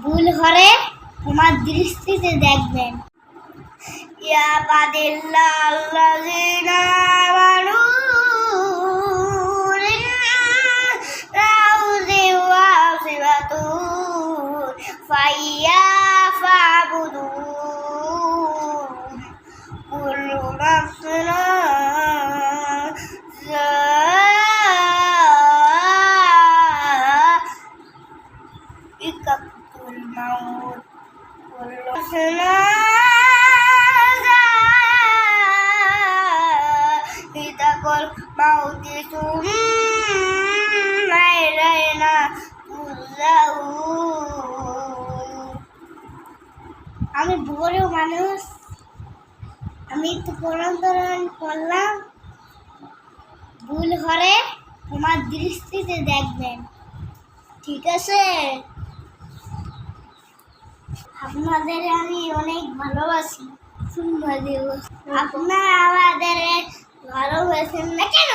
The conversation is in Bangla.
ভুল হলে তোমার দৃষ্টিতে দেখবেন। ইয়া বাদিল্লাল্লাযিনা আমানু রাউযি ওয়াসিবাতুন ফাইয়া ফাবুদুন কুল্লু নাফসিন যায়িকাতুল মাউত কুল্লু নাফসিন যায়িকাতুল মাউতি সুম্মা ইলাইনা তুরজাউন। আমি বড় মানুষ, আমি তো কোরআন পড়লাম। ভুল হলে তোমার দৃষ্টিতে দেখবেন, ঠিক আছে? আপনাদের আমি অনেক ভালোবাসি। আপনারা আমাদের ভালোবাসেন না কেন?